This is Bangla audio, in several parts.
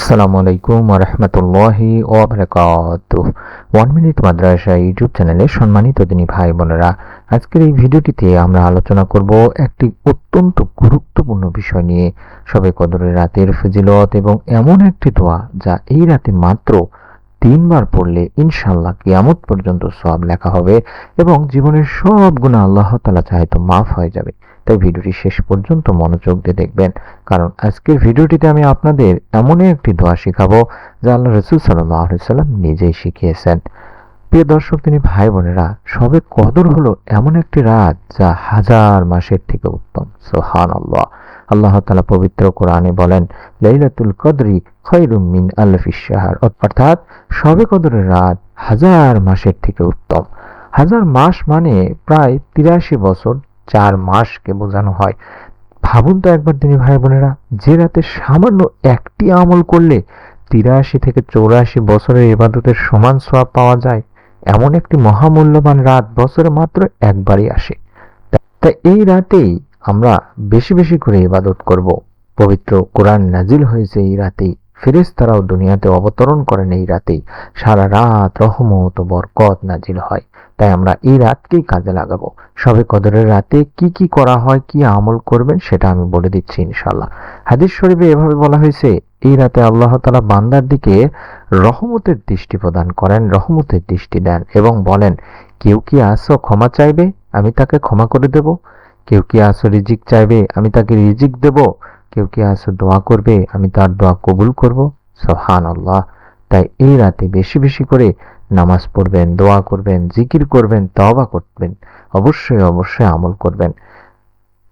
আসসালামু আলাইকুম ওয়া রাহমাতুল্লাহি ওয়া বারাকাতুহু। 1 মিনিট মাদ্রাসা ইউটিউব চ্যানেলে সম্মানিত দিনী ভাই বোনেরা, আজকের এই ভিডিওটিতে আমরা আলোচনা করব একটি অত্যন্ত গুরুত্বপূর্ণ বিষয় নিয়ে, শবে কদরের রাতের ফজিলত এবং এমন একটি দোয়া যা এই রাতে মাত্র 3 বার পড়লে ইনশাআল্লাহ কিয়ামত পর্যন্ত সওয়াব লেখা হবে এবং জীবনের সব গুনাহ আল্লাহ তাআলা চাইতো মাফ হয়ে যাবে। তাই ভিডিওটি শেষ পর্যন্ত মনোযোগ দিয়ে দেখবেন, কারণ আজকের ভিডিওটিতে আমি আপনাদের এমনই একটি দোয়া শেখাবো যা আল্লাহ রাসূল সাল্লাল্লাহু আলাইহি সাল্লাম নিজেই শিখিয়েছেন। প্রিয় দর্শক তিনি ভাই বোনেরা, শবে কদর হলো এমন একটি রাত যা হাজার মাসের থেকে উত্তম। সুবহানাল্লাহ। আল্লাহ তাআলা পবিত্র কোরআনে বলেন, লাইলাতুল কদরি খায়রুম মিন আলফিশ শাহর, অর্থাৎ শবে কদরের রাত হাজার মাসের থেকে উত্তম। হাজার মাস মানে প্রায় 83 বছর, 4 মাসকে বোঝানো হয়। ভাবুন তো একবার তিনি ভাই বোনেরা, যে রাতে সামান্য একটি আমল করলে 83 থেকে 84 বছরের ইবাদতের সমান সওয়াব পাওয়া যায়। এমন একটি মহামূল্যবান রাত বছরে মাত্র একবারই আসে। তাই এই রাতেই আমরা বেশি বেশি করে ইবাদত করব। পবিত্র কোরআন নাজিল হয়েছে এই রাতেই, ফেরেশতারাও দুনিয়াতে অবতরণ করেন এই রাতেই, সারা রাত রহমত ও বরকত নাজিল হয়। তাই আমরা এই রাতকেই কাজে লাগাবো। শবে কদরের রাতে কি কি করা হয়, কি আমল করবেন সেটা আমি বলে দিচ্ছি ইনশাআল্লাহ। হাদিস শরীফে এভাবে বলা হয়েছে, এই রাতে আল্লাহ তাআলা বান্দার দিকে রহমতের দৃষ্টি প্রদান করেন, রহমতের দৃষ্টি দেন এবং বলেন, কেউ কি আসো ক্ষমা চাইবে, আমি তাকে ক্ষমা করে দেব। কেউ কি আসো রিজিক চাইবে, আমি তাকে রিজিক দেব। কেউ কি আসো দোয়া করবে, আমি তার দোয়া কবুল করব। সুবহানাল্লাহ। তাই এই রাতে বেশি বেশি করে নামাজ পড়বেন, দোয়া করবেন, জিকির করবেন, তওবা করবেন, অবশ্যই অবশ্যই আমল করবেন।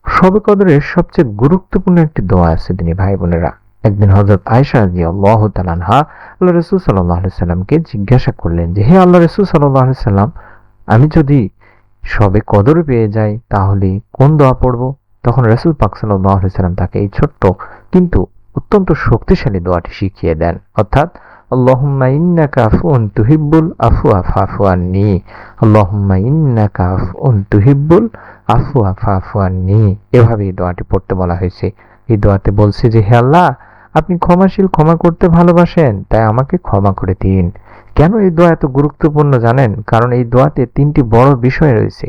শবে কদরের সবচেয়ে গুরুত্বপূর্ণ একটি দোয়া আছে দিনী ভাই বোনেরা। একদিন হযরত আয়েশা রাদিয়াল্লাহু তাআলা আনহা আল্লাহ রাসূল সাল্লাল্লাহু আলাইহি সাল্লামকে জিজ্ঞাসা করলেন যে, হে আল্লাহ রাসূল সাল্লাল্লাহু আলাইহি সাল্লাম, আমি যদি শবে কদর পেয়ে যাই তাহলে কোন দোয়া পড়ব? তখন রাসূল পাক সাল্লাল্লাহু আলাইহি সাল্লাম তাকে এই ছোট্ট কিন্তু অত্যন্ত শক্তিশালী দোয়াটি শিখিয়ে দেন, অর্থাৎ আল্লাহুম্মা ইন্নাকা আফুন তুহিব্বুল আফওয়া ফাফু আন্নী। আল্লাহুম্মা ইন্নাকা আফুন তুহিব্বুল আফওয়া ফাফু আন্নী। এভাবে এই দোয়াটি পড়তে বলা হয়েছে। এই দোয়াতে বলছে যে, হে আল্লাহ, আপনি ক্ষমাশীল, ক্ষমা করতে ভালোবাসেন, তাই আমাকে ক্ষমা করে দিন। কেন এই দোয়া এত গুরুত্বপূর্ণ জানেন? কারণ এই দোয়াতে 3টি বড় বিষয় রয়েছে।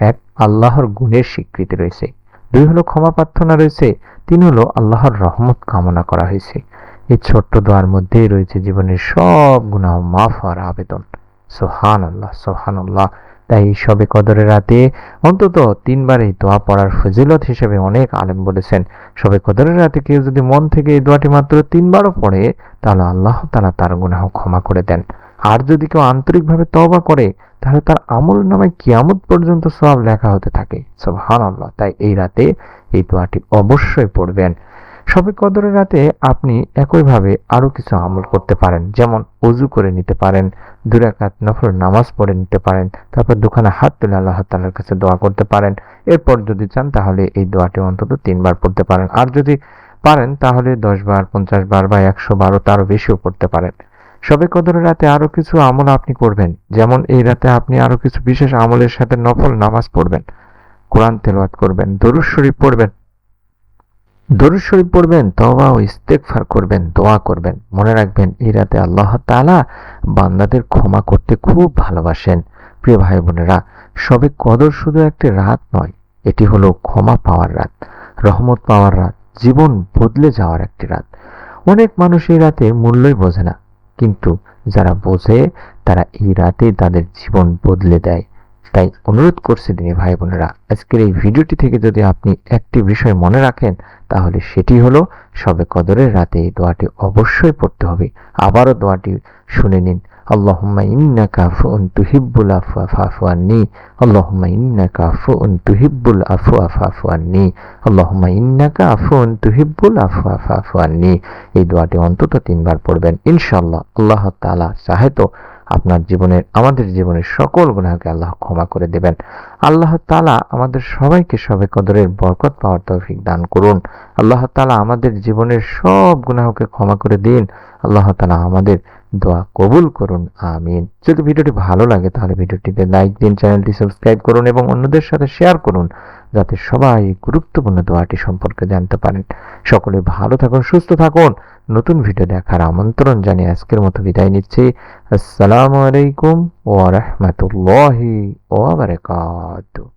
1, আল্লাহর গুণের স্বীকৃতি রয়েছে। 2 হলো ক্ষমা প্রার্থনা রয়েছে। 3 হলো আল্লাহর রহমত কামনা করা হয়েছে। এই ছোট্ট দোয়ার মধ্যেই রয়েছে জীবনের সব গুনাহ মাফ হওয়ার আবেদন। সুবহানাল্লাহ, সুবহানাল্লাহ। তাই এই শবে কদরের রাতে অন্তত 3 বার এই দোয়া পড়ার ফজিলত হিসেবে অনেক আলেম বলেছেন। শবে কদরের রাতে কেউ যদি মন থেকে এই দোয়াটি মাত্র 3 বারও পড়ে, তাহলে আল্লাহ তাআলা তার গুনাহ ক্ষমা করে দেন। আর যদি কেউ আন্তরিকভাবে তওবা করে, তাহলে তার আমলনামায় কিয়ামত পর্যন্ত সওয়াব লেখা হতে থাকে। সুবহানাল্লাহ। তাই এই রাতে এই দোয়াটি অবশ্যই পড়বেন। শবে কদরের রাতে আপনি একইভাবে আরো কিছু আমল করতে পারেন, যেমন ওযু করে নিতে পারেন, 2 রাকাত নফল নামাজ পড়ে নিতে পারেন, তারপর দুখানা হাত তুলে আল্লাহ তাআলার কাছে দোয়া করতে পারেন। এরপর যদি চান তাহলে এই দোয়াটি অন্তত 3 বার পড়তে পারেন। আর যদি পারেন তাহলে 10 বার, 50 বার বা 100 বারও তারও বেশিও পড়তে পারেন। শবে কদরের রাতে আরো কিছু আমল আপনি করবেন, যেমন এই রাতে আপনি আরো কিছু বিশেষ আমলের সাথে নফল নামাজ পড়বেন, কোরআন তেলাওয়াত করবেন, দরুদ শরীফ পড়বেন, তওবা ও ইস্তেগফার করবেন, দোয়া করবেন। মনে রাখবেন, এই রাতে আল্লাহ তাআলা বান্দাদের ক্ষমা করতে খুব ভালোবাসেন। প্রিয় ভাই বোনেরা, শবে কদর শুধু একটি রাত নয়, এটি হলো ক্ষমা পাওয়ার রাত, রহমত পাওয়ার রাত, জীবন বদলে যাওয়ার একটি রাত। অনেক মানুষ এই রাতে মূল্যই বোঝে না, কিন্তু যারা বোঝে তারা এই রাতে তাদের জীবন বদলে দেয়। তাই অনুরোধ করছি দিনী ভাই বোনেরা, আজকের এই ভিডিওটি থেকে যদি আপনি একটি বিষয় মনে রাখেন, তাহলে সেটি হলো শবে কদরের রাতে এই দোয়াটি অবশ্যই পড়তে হবে। আবারও দোয়াটি শুনে নিন। আল্লাহুম্মা ইন্নাকা আফুউন তুহিব্বুল আফওয়া ফাফু আন্নী। আল্লাহুম্মা ইন্নাকা আফুউন তুহিব্বুল আফওয়া ফাফু আন্নী। আল্লাহুম্মা ইন্নাকা আফুউন তুহিব্বুল আফওয়া ফাফু আন্নী। এই দোয়াটি অন্তত 3 বার পড়বেন। ইনশাআল্লাহ আল্লাহ তাআলা চাহে তো আপনার জীবনের, আমাদের জীবনের সকল গুনাহকে আল্লাহ ক্ষমা করে দেবেন। আল্লাহ তাআলা আমাদের সবাইকে শবে কদরের বরকত পাওয়ার তৌফিক দান করুন। আল্লাহ তাআলা আমাদের জীবনের সব গুনাহকে ক্ষমা করে দিন। আল্লাহ তাআলা আমাদের দোয়া কবুল করুন, আমিন। যদি ভিডিওটি ভালো লাগে তাহলে ভিডিওটিতে লাইক দিন, চ্যানেলটি সাবস্ক্রাইব করুন এবং অন্যদের সাথে শেয়ার করুন। যাতে সবাই গুরুত্বপূর্ণ দোয়াটি সম্পর্কে জানতে পারেন। সকলে ভালো থাকুন, সুস্থ থাকুন। নতুন ভিডিও দেখার আমন্ত্রণ জানিয়ে আজকের মতো বিদায় নিচ্ছি। আসসালামু আলাইকুম ওয়া রাহমাতুল্লাহি ওয়া বারাকাতুহু।